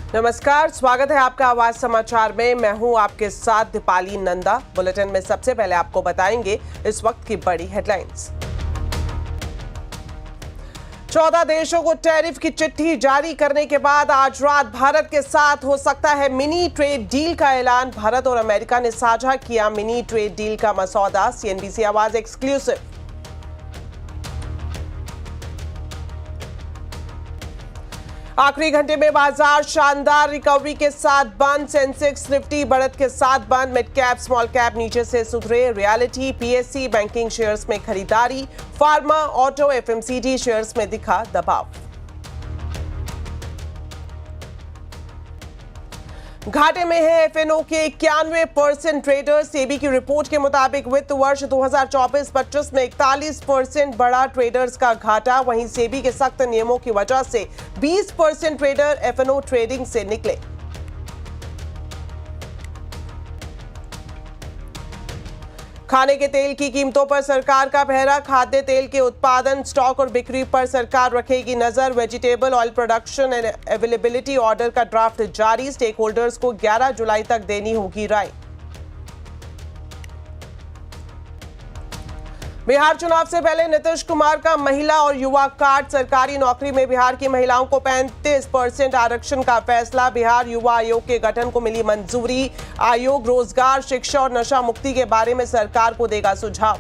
नमस्कार, स्वागत है आपका आवाज समाचार में। मैं हूं आपके साथ दीपाली नंदा। बुलेटिन में सबसे पहले आपको बताएंगे इस वक्त की बड़ी हेडलाइंस। 14 देशों को टैरिफ की चिट्ठी जारी करने के बाद आज रात भारत के साथ हो सकता है मिनी ट्रेड डील का ऐलान। भारत और अमेरिका ने साझा किया मिनी ट्रेड डील का मसौदा। सीएनबीसी आवाज एक्सक्लूसिव। आखिरी घंटे में बाजार शानदार रिकवरी के साथ बंद। सेंसेक्स निफ्टी बढ़त के साथ बंद। मिड कैप स्मॉल कैप नीचे से सुधरे। रियलिटी, पीएससी, बैंकिंग शेयर्स में खरीदारी। फार्मा, ऑटो, एफएमसीजी शेयर्स में दिखा दबाव। घाटे में है एफएनओ के 91% ट्रेडर। सेबी की रिपोर्ट के मुताबिक वित्त वर्ष 2024-25 में 41% बढ़ा ट्रेडर्स का घाटा। वहीं सेबी के सख्त नियमों की वजह से 20% ट्रेडर एफएनओ ट्रेडिंग से निकले। खाने के तेल की कीमतों पर सरकार का पहरा। खाद्य तेल के उत्पादन, स्टॉक और बिक्री पर सरकार रखेगी नजर। Vegetable oil production and availability order का ड्राफ्ट जारी। स्टेक होल्डर्स को 11 जुलाई तक देनी होगी राय। बिहार चुनाव से पहले नीतीश कुमार का महिला और युवा कार्ड। सरकारी नौकरी में बिहार की महिलाओं को 35% आरक्षण का फैसला। बिहार युवा आयोग के गठन को मिली मंजूरी। आयोग रोजगार, शिक्षा और नशा मुक्ति के बारे में सरकार को देगा सुझाव।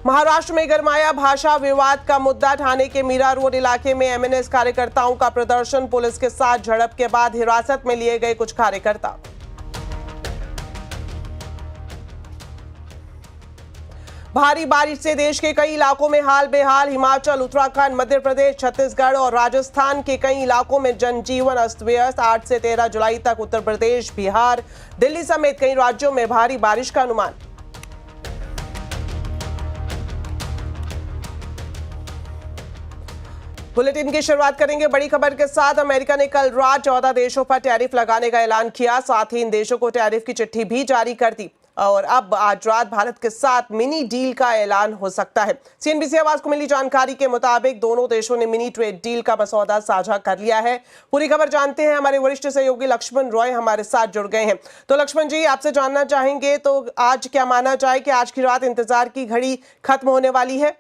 महाराष्ट्र में गरमाया भाषा विवाद का मुद्दा। ठाणे के मीरा रोड इलाके में एमएनएस कार्यकर्ताओं का प्रदर्शन। पुलिस के साथ झड़प के बाद हिरासत में लिए गए कुछ कार्यकर्ता। भारी बारिश से देश के कई इलाकों में हाल बेहाल। हिमाचल, उत्तराखंड, मध्य प्रदेश, छत्तीसगढ़ और राजस्थान के कई इलाकों में जनजीवन अस्त व्यस्त। 8 से 13 जुलाई तक उत्तर प्रदेश, बिहार, दिल्ली समेत कई राज्यों में भारी बारिश का अनुमान। बुलेटिन की शुरुआत करेंगे बड़ी खबर के साथ। अमेरिका ने कल रात 14 देशों पर टैरिफ लगाने का ऐलान किया। साथ ही इन देशों को टैरिफ की चिट्ठी भी जारी कर दी। और अब आज रात भारत के साथ मिनी डील का ऐलान हो सकता है। सीएनबीसी आवाज को मिली जानकारी के मुताबिक दोनों देशों ने मिनी ट्रेड डील का मसौदा साझा कर लिया है। पूरी खबर जानते हैं, हमारे वरिष्ठ सहयोगी लक्ष्मण रॉय हमारे साथ जुड़ गए हैं। तो लक्ष्मण जी, आपसे जानना चाहेंगे तो आज क्या माना जाए कि आज की रात इंतजार की घड़ी खत्म होने वाली है?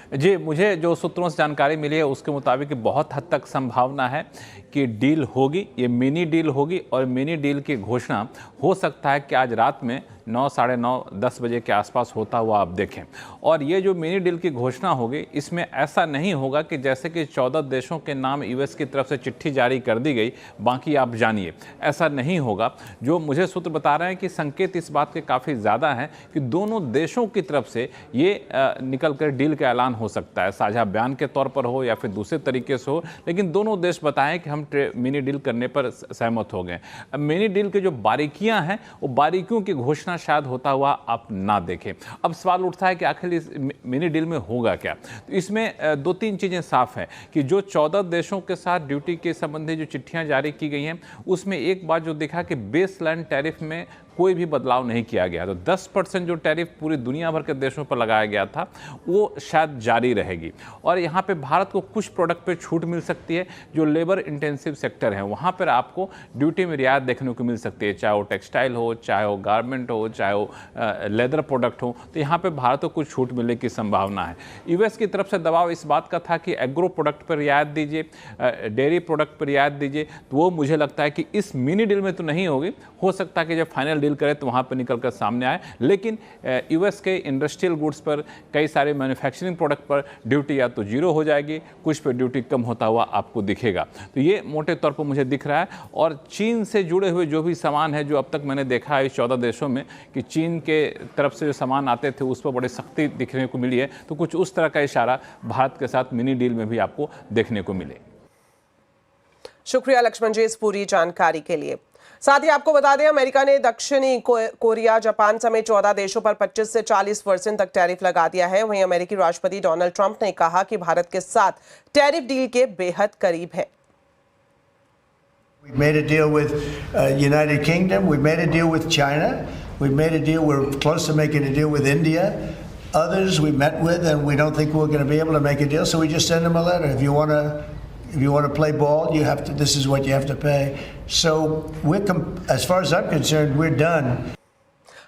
जी, मुझे जो सूत्रों से जानकारी मिली है उसके मुताबिक बहुत हद तक संभावना है कि डील होगी। ये मिनी डील होगी और मिनी डील की घोषणा हो सकता है कि आज रात में 9, साढ़े 9, 10 बजे के आसपास होता हुआ आप देखें। और ये जो मिनी डील की घोषणा होगी, इसमें ऐसा नहीं होगा कि जैसे कि 14 देशों के नाम यूएस की तरफ से चिट्ठी जारी कर दी गई, बाकी आप जानिए, ऐसा नहीं होगा। जो मुझे सूत्र बता रहे हैं कि संकेत इस बात के काफ़ी ज़्यादा हैं कि दोनों देशों की तरफ से ये निकल कर डील का ऐलान हो सकता है, साझा बयान के तौर पर हो या फिर दूसरे तरीके से हो, लेकिन दोनों देश बताएं कि हम मिनी डील करने पर सहमत हो गए। मिनी डील की जो बारीकियां हैं, वो बारीकियों की घोषणा शायद होता हुआ आप ना देखें। अब सवाल उठता है कि आखिर इस मिनी डील में होगा क्या। तो इसमें 2-3 चीज़ें साफ हैं कि जो 14 देशों के साथ ड्यूटी के संबंधी जो चिट्ठियां जारी की गई हैं, उसमें एक बात जो दिखा कि बेसलाइन टैरिफ में कोई भी बदलाव नहीं किया गया। तो 10% जो टैरिफ पूरी दुनिया भर के देशों पर लगाया गया था, वो शायद जारी रहेगी। और यहाँ पे भारत को कुछ प्रोडक्ट पे छूट मिल सकती है। जो लेबर इंटेंसिव सेक्टर है, वहाँ पर आपको ड्यूटी में रियायत देखने को मिल सकती है, चाहे वो टेक्सटाइल हो, चाहे वो गारमेंट हो, चाहे वो लेदर प्रोडक्ट हो। तो यहाँ पर भारत को कुछ छूट मिलने की संभावना है। यूएस की तरफ से दबाव इस बात का था कि एग्रो प्रोडक्ट पर रियायत दीजिए, डेयरी प्रोडक्ट पर रियायत दीजिए। तो वो मुझे लगता है कि इस मिनी डील में तो नहीं होगी। हो सकता है कि जब फाइनल डील करे तो वहाँ पर निकल कर सामने आए। लेकिन यूएस के इंडस्ट्रियल गुड्स पर, कई सारे मैन्युफैक्चरिंग प्रोडक्ट पर ड्यूटी या तो जीरो हो जाएगी, कुछ पर ड्यूटी कम होता हुआ आपको दिखेगा। तो ये मोटे तौर पर मुझे दिख रहा है। और चीन से जुड़े हुए जो भी सामान है, जो अब तक मैंने देखा है इस 14 देशों में कि चीन के तरफ से जो सामान आते थे उस पर बड़ी सख्ती दिखने को मिली है। तो कुछ उस तरह का इशारा भारत के साथ मिनी डील में भी आपको देखने को मिले। शुक्रिया लक्ष्मण जी इस पूरी जानकारी के लिए। साथ ही आपको बता दें, अमेरिका ने दक्षिणी कोरिया, जापान समेत 14 देशों पर 25 से 40% तक टैरिफ लगा दिया है। वहीं अमेरिकी राष्ट्रपति डोनाल्ड ट्रंप ने कहा कि भारत के साथ टैरिफ डील के बेहद करीब है। We made a deal with United Kingdom. We made a deal with China. We made a deal. We're close to making a deal with India. Others we met with, and we don't think we're going to be able to make a deal, so we just send them a letter. If you want to play ball, you have to. This is what you have to pay. So as far as I'm concerned, we're done.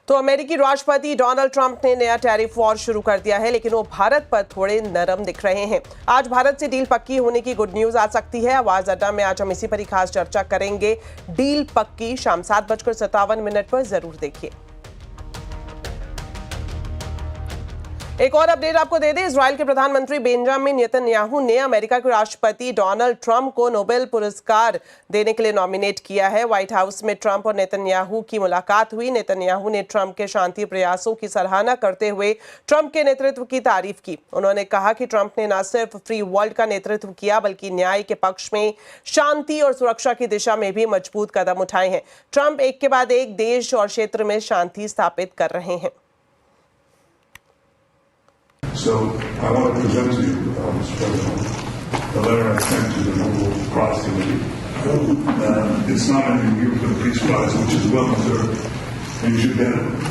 तो अमेरिकी राष्ट्रपति Donald Trump ने नया tariff war शुरू कर दिया है, लेकिन वो भारत पर थोड़े नरम दिख रहे हैं। आज भारत से डील पक्की होने की गुड न्यूज आ सकती है। आवाज अड्डा में आज हम इसी पर ही खास चर्चा करेंगे। डील पक्की शाम 7:57 पर जरूर देखिए। एक और अपडेट आपको दे दें, इजराइल के प्रधानमंत्री बेंजामिन नेतन्याहू ने अमेरिका के राष्ट्रपति डोनाल्ड ट्रंप को नोबेल पुरस्कार देने के लिए नॉमिनेट किया है। व्हाइट हाउस में ट्रंप और नेतन्याहू की मुलाकात हुई। नेतन्याहू ने ट्रंप के शांति प्रयासों की सराहना करते हुए ट्रंप के नेतृत्व की तारीफ की। उन्होंने कहा कि ट्रंप ने न सिर्फ फ्री वर्ल्ड का नेतृत्व किया, बल्कि न्याय के पक्ष में शांति और सुरक्षा की दिशा में भी मजबूत कदम उठाए हैं। ट्रंप एक के बाद एक देश और क्षेत्र में शांति स्थापित कर रहे हैं। So I want to present to you, Mr. President, the letter I sent to the Nobel Prize Committee. It's nominating you for the Peace Prize, which is well deserved, and you should get it.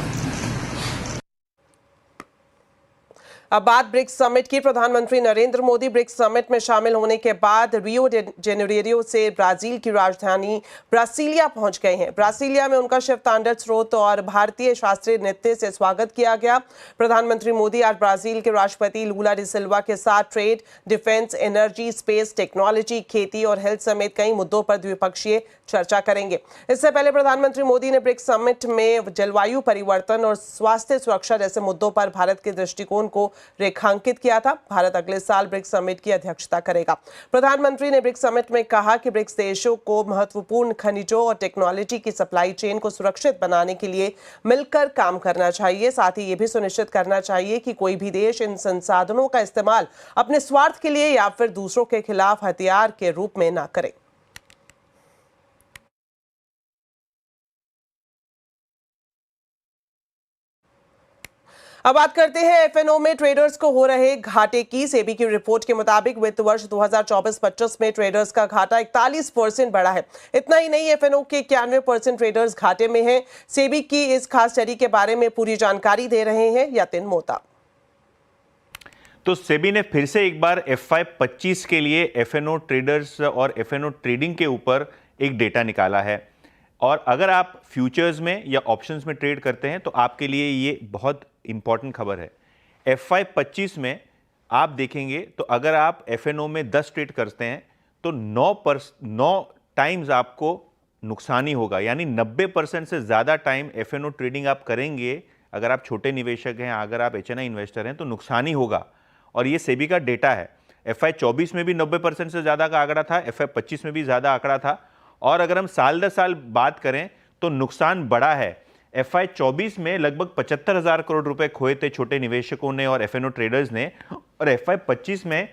अब बात BRICS summit की। प्रधानमंत्री Narendra Modi BRICS summit में शामिल होने के बाद रियो Janeiro से ब्राजील की राजधानी ब्रासिलिया पहुंच गए हैं। ब्रासिलिया में उनका शिव तांडव स्रोत और भारतीय शास्त्रीय नृत्य से स्वागत किया गया। प्रधानमंत्री मोदी आज ब्राजील के राष्ट्रपति लूला डी सिल्वा के साथ trade, defence, energy, space technology, खेती और हेल्थ समेत कई मुद्दों पर द्विपक्षीय चर्चा करेंगे। इससे पहले प्रधानमंत्री मोदी ने ब्रिक्स समिट में जलवायु परिवर्तन और स्वास्थ्य सुरक्षा जैसे मुद्दों पर भारत के दृष्टिकोण को रेखांकित किया था। भारत अगले साल ब्रिक्स समिट की अध्यक्षता करेगा। प्रधानमंत्री ने ब्रिक्स समिट में कहा कि ब्रिक्स देशों को महत्वपूर्ण खनिजों और टेक्नोलॉजी की सप्लाई चेन को सुरक्षित बनाने के लिए मिलकर काम करना चाहिए। साथ ही ये भी सुनिश्चित करना चाहिए कि कोई भी देश इन संसाधनों का इस्तेमाल अपने स्वार्थ के लिए या फिर दूसरों के खिलाफ हथियार के रूप में न करे। अब बात करते हैं एफएनओ में ट्रेडर्स को हो रहे घाटे की। सेबी की रिपोर्ट के मुताबिक वित्त वर्ष 2024-25 में ट्रेडर्स का घाटा 41% बढ़ा है। इतना ही नहीं, एफएनओ के 91% ट्रेडर्स घाटे में हैं। सेबी की इस खास स्टडी के बारे में पूरी जानकारी दे रहे हैं यतिन मोहता। तो सेबी ने फिर से एक बार FY 25 के लिए एफएनओ ट्रेडर्स और एफएनओ ट्रेडिंग के ऊपर एक डेटा निकाला है। और अगर आप फ्यूचर्स में या ऑप्शंस में ट्रेड करते हैं तो आपके लिए ये बहुत इंपॉर्टेंट खबर है। FY 25 में आप देखेंगे तो अगर आप एफएनओ में 10 ट्रेड करते हैं तो 9 टाइम्स आपको नुकसान ही होगा, यानी 90% से ज़्यादा टाइम एफएनओ ट्रेडिंग आप करेंगे। अगर आप छोटे निवेशक हैं, अगर आप HNI इन्वेस्टर हैं तो नुकसान ही होगा। और ये सेबी का डेटा है। FY 24 में भी 90% से ज़्यादा का आंकड़ा था, FY 25 में भी ज़्यादा आंकड़ा था। और अगर हम साल दर साल बात करें तो नुकसान बढ़ा है। FY 24 में लगभग 75,000 करोड़ रुपए खोए थे छोटे निवेशकों ने और एफएनओ ट्रेडर्स ने, और FY 25 में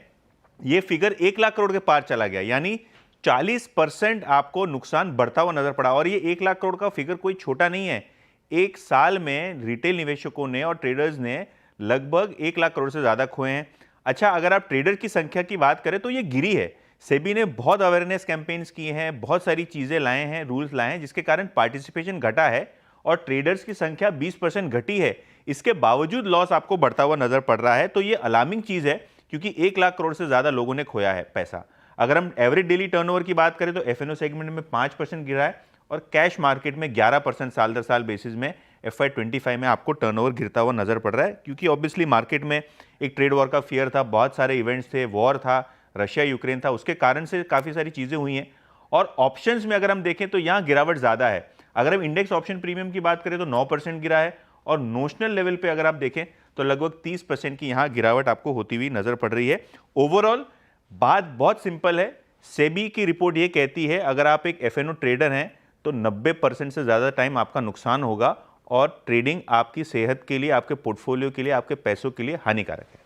ये फिगर 1 लाख करोड़ के पार चला गया, यानी 40% आपको नुकसान बढ़ता हुआ नजर पड़ा। और ये 1 लाख करोड़ का फिगर कोई छोटा नहीं है। एक साल में रिटेल निवेशकों ने और ट्रेडर्स ने लगभग 1 लाख करोड़ से ज्यादा खोए हैं। अच्छा, अगर आप ट्रेडर की संख्या की बात करें तो ये गिरी है। सेबी ने बहुत अवेयरनेस कैंपेन्स किए हैं, बहुत सारी चीजें लाए हैं, रूल्स लाए हैं, जिसके कारण पार्टिसिपेशन घटा है और ट्रेडर्स की संख्या 20% घटी है। इसके बावजूद लॉस आपको बढ़ता हुआ नजर पड़ रहा है। तो ये अलार्मिंग चीज है, क्योंकि 1 लाख करोड़ से ज्यादा लोगों ने खोया है पैसा। अगर हम एवरेज डेली टर्नओवर की बात करें तो एफएनओ सेगमेंट में 5% गिरा है और कैश मार्केट में 11% साल दर साल बेसिस में FY 25 में आपको टर्नओवर गिरता हुआ नजर पड़ रहा है, क्योंकि ऑब्वियसली मार्केट में एक ट्रेड वॉर का फियर था, बहुत सारे इवेंट्स थे, वॉर था, रशिया यूक्रेन था, उसके कारण से काफ़ी सारी चीज़ें हुई हैं। और ऑप्शंस में अगर हम देखें तो यहाँ गिरावट ज़्यादा है। अगर हम इंडेक्स ऑप्शन प्रीमियम की बात करें तो 9% गिरा है, और नोशनल लेवल पे अगर आप देखें तो लगभग 30% की यहाँ गिरावट आपको होती हुई नजर पड़ रही है। ओवरऑल बात बहुत सिंपल है। सेबी की रिपोर्ट ये कहती है अगर आप एक एफएनओ ट्रेडर हैं तो 90% से ज़्यादा टाइम आपका नुकसान होगा, और ट्रेडिंग आपकी सेहत के लिए, आपके पोर्टफोलियो के लिए, आपके पैसों के लिए हानिकारक है।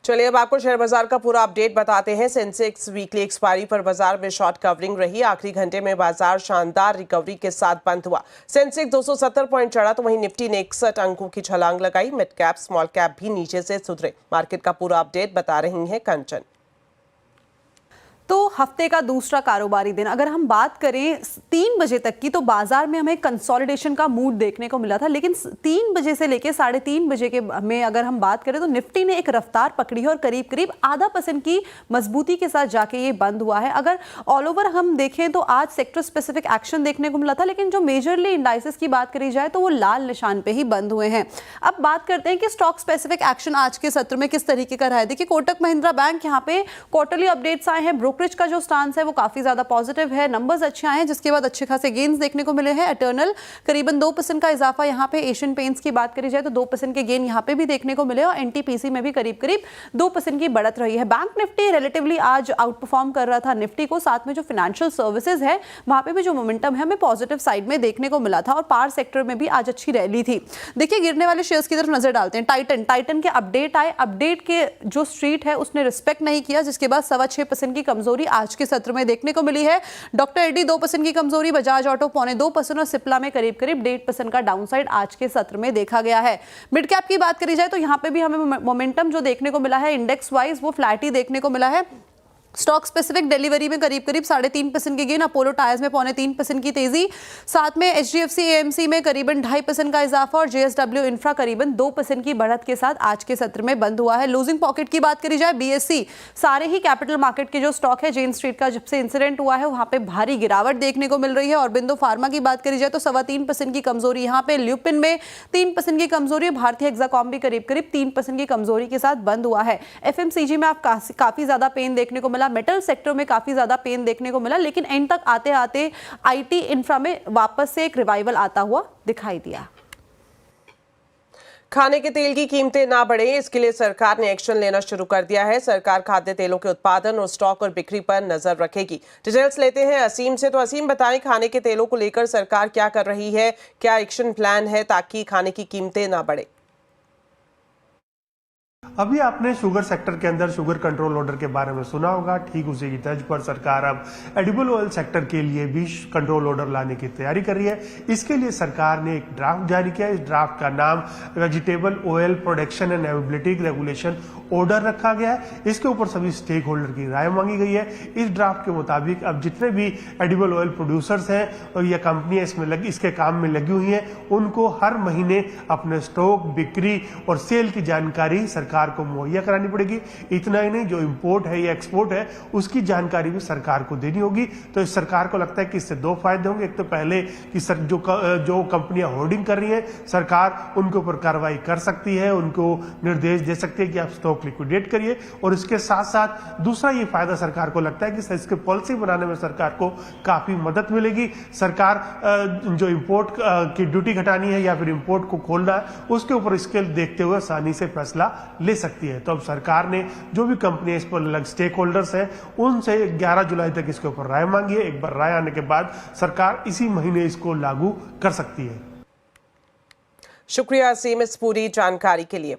चलिए अब आपको शेयर बाजार का पूरा अपडेट बताते हैं। सेंसेक्स वीकली एक्सपायरी पर बाजार में शॉर्ट कवरिंग रही। आखिरी घंटे में बाजार शानदार रिकवरी के साथ बंद हुआ। सेंसेक्स 270 पॉइंट चढ़ा तो वहीं निफ्टी ने 61 अंकों की छलांग लगाई। मिड कैप स्मॉल कैप भी नीचे से सुधरे। मार्केट का पूरा अपडेट बता रही हैं कंचन। तो हफ्ते का दूसरा कारोबारी दिन अगर हम बात करें 3 बजे तक की, तो बाजार में हमें कंसोलिडेशन का मूड देखने को मिला था, लेकिन 3 बजे से लेकर 3:30 बजे के में अगर हम बात करें तो निफ्टी ने एक रफ्तार पकड़ी है और करीब करीब 0.5% की मजबूती के साथ जाके ये बंद हुआ है। अगर ऑल ओवर हम देखें तो आज सेक्टर स्पेसिफिक एक्शन देखने को मिला था, लेकिन जो मेजरली इंडाइसेस की बात करी जाए तो वो लाल निशान पे ही बंद हुए हैं। अब बात करते हैं कि स्टॉक स्पेसिफिक एक्शन आज के सत्र में किस तरीके का रहा है। देखिए, कोटक महिंद्रा बैंक, यहाँ पे क्वार्टरली अपडेट्स आए हैं, ब्रोकरेज का जो स्टांस है वो काफी ज्यादा पॉजिटिव है, नंबर्स अच्छे आए हैं, जिसके बाद अच्छे खासे गेन्स देखने को मिले हैं। एटर्नल करीबन 2% का इजाफा यहाँ पे एशियन पेंट्स की बात करी जाए तो 2% के गेन यहाँ पे भी देखने को मिले और एनटीपीसी में भी करीब करीब 2% की बढ़त रही है। बैंक निफ्टी रिलेटिवली आज आउट परफॉर्म कर रहा था निफ्टी को, साथ में जो फाइनेंशियल सर्विसेज है वहां पे भी जो मोमेंटम है हमें पॉजिटिव साइड में देखने को मिला था और पावर सेक्टर में भी आज अच्छी रैली थी। देखिए, गिरने वाले शेयर्स की तरफ नजर डालते हैं। टाइटन के अपडेट आए, अपडेट के जो स्ट्रीट है उसने रिस्पेक्ट नहीं किया, जिसके बाद 6.25% की कमजोरी आज के सत्र में देखने को मिली है। डॉक्टर एडी 2% की कमजोरी, बजाज ऑटो 0.25% और सिप्ला में करीब करीब 1.5% का डाउनसाइड आज के सत्र में देखा गया है। मिड कैप की बात करी जाए तो यहां पे भी हमें मोमेंटम जो देखने को मिला है इंडेक्स वाइज वो फ्लैट ही देखने को मिला है। स्टॉक स्पेसिफिक डिलीवरी में करीब करीब 3.5% के गेन, अपोलो टायर्स में 0.3% की तेजी, साथ में एचडीएफसी एएमसी में करीबन 2.5% का इजाफा और जेएसडब्ल्यू इंफ्रा करीबन 2% की बढ़त के साथ आज के सत्र में बंद हुआ है। लूजिंग पॉकेट की बात करी जाए, बीएससी सारे ही कैपिटल मार्केट के जो स्टॉक है, जेन स्ट्रीट का जब से इंसिडेंट हुआ है वहां पे भारी गिरावट देखने को मिल रही है। और बिंदु फार्मा की बात करी जाए तो 3.25% की कमजोरी यहाँ पे, ल्यूपिन में 3% की कमजोरी, भारतीय हेक्साकॉम भी करीब करीब 3% की कमजोरी के साथ बंद हुआ है। एफएमसीजी में आप काफी ज्यादा पेन देखने को मिला, मेटल सेक्टर में काफी ज्यादा पेन देखने को मिला, लेकिन एंड तक आते आते आईटी इंफ्रा में वापस से एक रिवाइवल आता हुआ दिखाई दिया। खाने के तेल की कीमतें ना बढ़े, इसके लिए सरकार ने एक्शन लेना शुरू कर दिया है। सरकार खाद्य तेलों के उत्पादन और स्टॉक और बिक्री पर नजर रखेगी। डिटेल्स लेते हैं असीम से। तो असीम, बताएं खाने के तेलों को लेकर सरकार क्या कर रही है, क्या एक्शन प्लान है ताकि खाने की कीमतें ना बढ़े? अभी आपने शुगर सेक्टर के अंदर शुगर कंट्रोल ऑर्डर के बारे में सुना होगा। ठीक उसी की तर्ज पर सरकार अब एडिबल ऑयल सेक्टर के लिए भी कंट्रोल ऑर्डर लाने की तैयारी कर रही है। इसके लिए सरकार ने एक ड्राफ्ट जारी किया। इस ड्राफ्ट का नाम vegetable oil production and availability regulation order रखा गया है। इसके ऊपर सभी स्टेक होल्डर की राय मांगी गई है। इस ड्राफ्ट के मुताबिक अब जितने भी एडिबल ऑयल प्रोड्यूसर्स हैं और ये कंपनियां इसके काम में लगी हुई हैं, उनको हर महीने अपने स्टॉक, बिक्री और सेल की जानकारी सरकार को मुहैया करानी पड़ेगी। इतना ही नहीं, जो इंपोर्ट है या एक्सपोर्ट है उसकी जानकारी भी सरकार को देनी होगी। तो इस सरकार को लगता है कि इससे 2 फायदे होंगे। एक तो पहले कि जो कंपनियां होर्डिंग कर रही है, सरकार उनके ऊपर कार्रवाई कर सकती है, उनको निर्देश दे सकती है कि आप स्टॉक लिक्विडेट करिए। और इसके साथ साथ दूसरा ये फायदा सरकार को लगता है कि इसके पॉलिसी बनाने में सरकार को काफी मदद मिलेगी। सरकार जो इंपोर्ट की ड्यूटी घटानी है या फिर इंपोर्ट को खोलना है, उसके ऊपर स्केल देखते हुए आसानी से फैसला ले सकती है। तो अब सरकार ने जो भी कंपनी इस पर अलग स्टेक होल्डर्स हैं उनसे 11 जुलाई तक इसके ऊपर राय मांगी है। एक बार राय आने के बाद सरकार इसी महीने इसको लागू कर सकती है। शुक्रिया असीम इस पूरी जानकारी के लिए।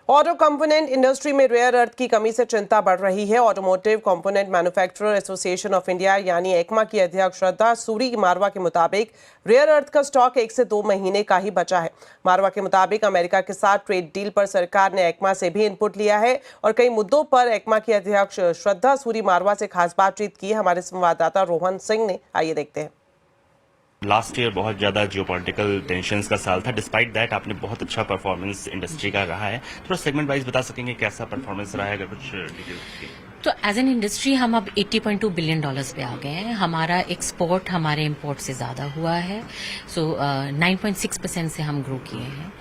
ऑटो कंपोनेंट इंडस्ट्री में रेयर अर्थ की कमी से चिंता बढ़ रही है। Automotive component manufacturer association of India यानी एक्मा की अध्यक्ष श्रद्धा सूरी मारवा के मुताबिक रेयर अर्थ का स्टॉक 1 से 2 महीने का ही बचा है। मारवा के मुताबिक अमेरिका के साथ ट्रेड डील पर सरकार ने एक्मा से भी इनपुट लिया है और कई मुद्दों पर एक्मा की अध्यक्ष श्रद्धा सूरी मारवा से खास बातचीत की। हमारे संवाददाता रोहन सिंह ने, आइए देखते हैं। लास्ट ईयर बहुत ज़्यादा जियोपॉलिटिकल टेंशंस का साल था। डिस्पाइट दैट आपने बहुत अच्छा परफॉर्मेंस इंडस्ट्री का रहा है। थोड़ा सेगमेंट वाइज बता सकेंगे कैसा परफॉर्मेंस रहा है, अगर कुछ डिटेल्स? तो एज एन इंडस्ट्री हम अब $80.2 बिलियन पे आ गए हैं। हमारा एक्सपोर्ट हमारे इंपोर्ट से ज़्यादा हुआ है। सो 9.6% से हम ग्रो किए हैं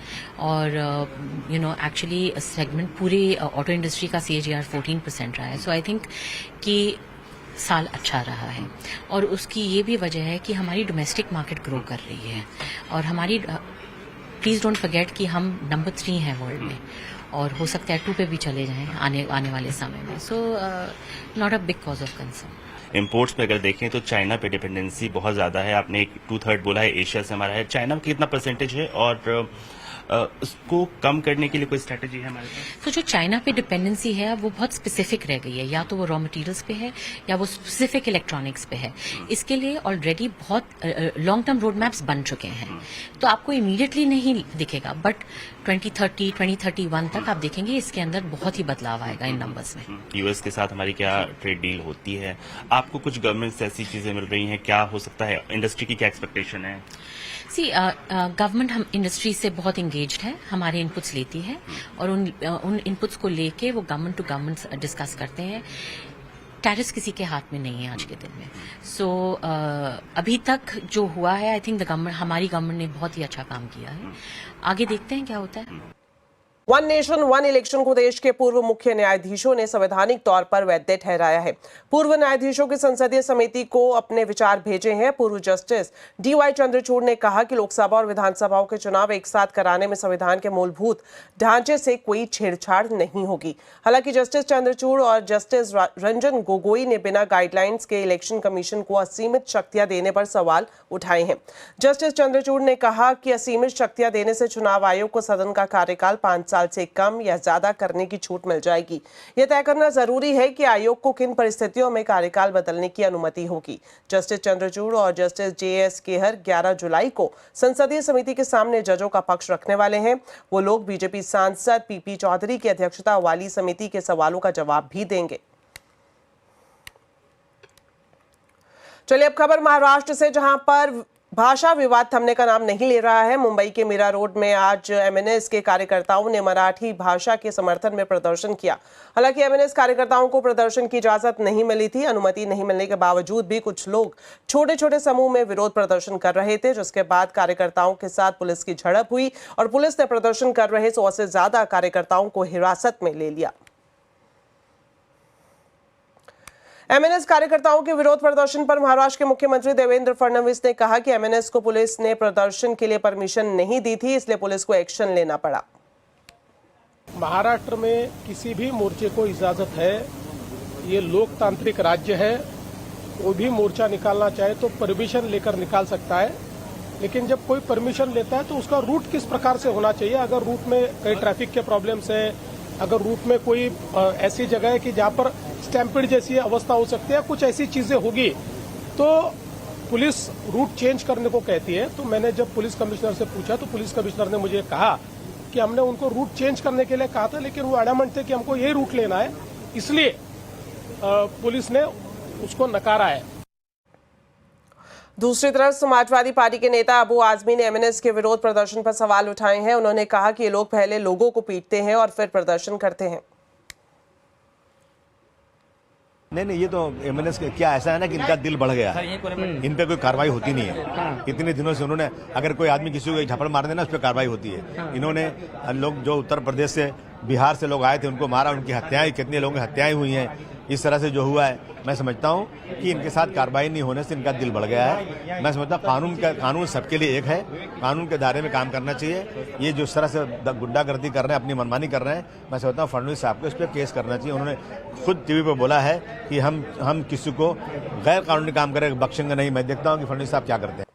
और एक्चुअली सेगमेंट पूरी ऑटो इंडस्ट्री का CAGR 14% रहा है। सो आई थिंक कि साल अच्छा रहा है और उसकी ये भी वजह है कि हमारी डोमेस्टिक मार्केट ग्रो कर रही है और हमारी प्लीज़ डोंट फॉरगेट कि हम नंबर 3 हैं वर्ल्ड में और हो सकता है 2 पे भी चले जाएं आने वाले समय में। So not a big cause of concern. Imports पे अगर देखें तो चाइना पे डिपेंडेंसी बहुत ज़्यादा है। आपने 2/3 बोला है एशिया से हमारा है। चाइना का कितना परसेंटेज है और उसको कम करने के लिए कोई स्ट्रेटेजी है हमारे पास? तो जो चाइना पे डिपेंडेंसी है वो बहुत स्पेसिफिक रह गई है, या तो वो रॉ मटेरियल्स पे है या वो स्पेसिफिक इलेक्ट्रॉनिक्स पे है। इसके लिए ऑलरेडी बहुत लॉन्ग टर्म रोड मैप्स बन चुके हैं, तो आपको इमीडिएटली नहीं दिखेगा, बट 2030 2031 तक आप देखेंगे इसके अंदर बहुत ही बदलाव आएगा इन नंबर्स में। यूएस के साथ हमारी क्या ट्रेड डील होती है? आपको कुछ गवर्नमेंट से ऐसी चीजें मिल रही हैं, क्या हो सकता है? इंडस्ट्री की क्या एक्सपेक्टेशन है? गवर्नमेंट हम इंडस्ट्री से बहुत इंगेज्ड है, हमारे इनपुट्स लेती है और उन इनपुट्स को लेके वो गवर्नमेंट टू गवर्नमेंट डिस्कस करते हैं। टैरिफ्स किसी के हाथ में नहीं है आज के दिन में। अभी तक जो हुआ है, आई थिंक हमारी गवर्नमेंट ने बहुत ही अच्छा काम किया है। आगे देखते हैं क्या होता है। वन नेशन वन इलेक्शन को देश के पूर्व मुख्य न्यायाधीशों ने संवैधानिक तौर पर वैध ठहराया है। पूर्व न्यायाधीशों की संसदीय समिति को अपने विचार भेजे हैं। पूर्व जस्टिस DY चंद्रचूड़ ने कहा कि लोकसभा और विधानसभाओं के चुनाव एक साथ कराने में संविधान के मूलभूत ढांचे से कोई छेड़छाड़ नहीं होगी। हालांकि जस्टिस चंद्रचूड़ और जस्टिस रंजन गोगोई ने बिना गाइडलाइंस के इलेक्शन कमीशन को असीमित शक्तियां देने पर सवाल उठाए हैं। जस्टिस चंद्रचूड़ ने कहा कि असीमित शक्तियां देने से चुनाव आयोग को सदन का कार्यकाल 5 साल से कम या ज्यादा करने की छूट मिल जाएगी। यह तय करना जरूरी है कि आयोग को किन परिस्थितियों में कार्यकाल बदलने की अनुमति होगी। जस्टिस चंद्रचूड़ और जस्टिस JS केहर 11 जुलाई को संसदीय समिति के सामने जजों का पक्ष रखने वाले हैं। वो लोग बीजेपी सांसद PP चौधरी की अध्यक्षता वाली समिति के सवालों का जवाब भी देंगे। चलिए अब खबर महाराष्ट्र से, जहां पर भाषा विवाद थमने का नाम नहीं ले रहा है। मुंबई के मीरा रोड में आज MNS के कार्यकर्ताओं ने मराठी भाषा के समर्थन में प्रदर्शन किया। हालांकि MNS कार्यकर्ताओं को प्रदर्शन की इजाजत नहीं मिली थी। अनुमति नहीं मिलने के बावजूद भी कुछ लोग छोटे छोटे समूह में विरोध प्रदर्शन कर रहे थे, जिसके बाद कार्यकर्ताओं के साथ पुलिस की झड़प हुई और पुलिस ने प्रदर्शन कर रहे 100 से ज्यादा कार्यकर्ताओं को हिरासत में ले लिया। MNS कार्यकर्ताओं के विरोध प्रदर्शन पर महाराष्ट्र के मुख्यमंत्री देवेंद्र फडणवीस ने कहा कि MNS को पुलिस ने प्रदर्शन के लिए परमिशन नहीं दी थी, इसलिए पुलिस को एक्शन लेना पड़ा। महाराष्ट्र में किसी भी मोर्चे को इजाजत है, ये लोकतांत्रिक राज्य है। कोई भी मोर्चा निकालना चाहे तो परमिशन लेकर निकाल सकता है, लेकिन जब कोई परमिशन लेता है तो उसका रूट किस प्रकार से होना चाहिए। अगर रूट में कई ट्रैफिक के प्रॉब्लम्स है, अगर रूट में कोई ऐसी जगह है कि जहां पर स्टैम्पिड जैसी अवस्था हो सकती है, कुछ ऐसी चीजें होगी तो पुलिस रूट चेंज करने को कहती है। तो मैंने जब पुलिस कमिश्नर से पूछा तो पुलिस कमिश्नर ने मुझे कहा कि हमने उनको रूट चेंज करने के लिए कहा था, लेकिन वो एडमेंट थे कि हमको यही रूट लेना है, इसलिए पुलिस ने उसको नकारा है। दूसरी तरफ समाजवादी पार्टी के नेता अबू आजमी ने MNS के विरोध प्रदर्शन पर सवाल उठाए हैं। उन्होंने कहा कि ये लोग पहले लोगों को पीटते हैं और फिर प्रदर्शन करते हैं। नहीं, ये तो MNS क्या ऐसा है ना कि इनका दिल बढ़ गया है, इन पे कोई कार्रवाई होती नहीं है। इतने दिनों से उन्होंने, अगर कोई आदमी किसी को झपड़ मार देना उस पर कार्रवाई होती है। इन्होंने लोग जो उत्तर प्रदेश से, बिहार से लोग आए थे उनको मारा, उनकी हत्याएं, कितने लोगों की हत्याएं हुई हैं। इस तरह से जो हुआ है, मैं समझता हूं कि इनके साथ कार्रवाई नहीं होने से इनका दिल बढ़ गया है। मैं समझता हूं कानून सबके लिए एक है, कानून के दायरे में काम करना चाहिए। ये जो इस तरह से गुंडागर्दी कर रहे हैं, अपनी मनमानी कर रहे हैं, मैं समझता हूं फडणवीस साहब को इस पर केस करना चाहिए। उन्होंने खुद TV पर बोला है कि हम किसी को गैर कानूनी काम करें बख्शेंगे नहीं। मैं देखता हूँ कि फडणवीस साहब क्या करते हैं।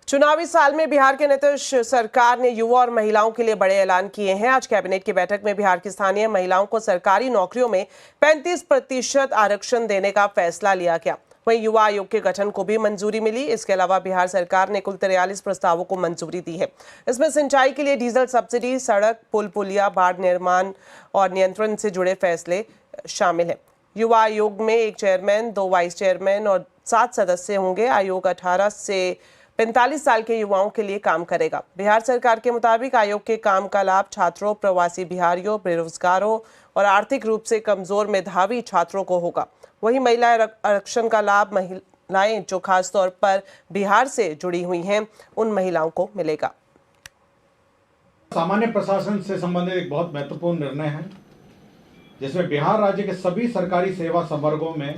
चुनावी साल में बिहार के नीतीश सरकार ने युवा और महिलाओं के लिए बड़े ऐलान किए हैं। आज कैबिनेट की बैठक में बिहार की स्थानीय महिलाओं को सरकारी नौकरियों में 35% आरक्षण देने का फैसला लिया गया। वहीं युवा आयोग के गठन को भी मंजूरी मिली। इसके अलावा बिहार सरकार ने कुल 43 प्रस्तावों को मंजूरी दी है। इसमें सिंचाई के लिए डीजल सब्सिडी, सड़क, पुल पुलिया, बाढ़ निर्माण और नियंत्रण से जुड़े फैसले शामिल हैं। युवा आयोग में 1 चेयरमैन, 2 वाइस चेयरमैन और 7 सदस्य होंगे। आयोग 18 से 45 साल के युवाओं के लिए काम करेगा। बिहार सरकार के मुताबिक आयोग के काम का लाभ छात्रों, प्रवासी बिहारियों, बेरोजगारों और आर्थिक रूप से कमजोर मेधावी छात्रों को होगा। वहीं महिला आरक्षण का लाभ महिलाएं जो खासतौर पर बिहार से जुड़ी हुई हैं, उन महिलाओं को मिलेगा। सामान्य प्रशासन से संबंधित एक बहुत महत्वपूर्ण निर्णय है, जिसमें बिहार राज्य के सभी सरकारी सेवा संवर्गों में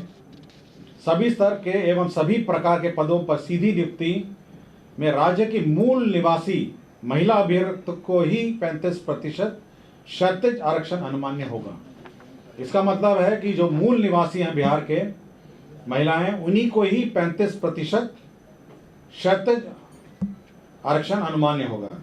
सभी स्तर के एवं सभी प्रकार के पदों पर सीधी नियुक्ति में राज्य की मूल निवासी महिला अभ्यर्थी को ही 35% क्षैतिज आरक्षण अनुमान्य होगा। इसका मतलब है कि जो मूल निवासी हैं बिहार के महिलाएं, उन्हीं को ही 35% क्षैतिज आरक्षण अनुमान्य होगा।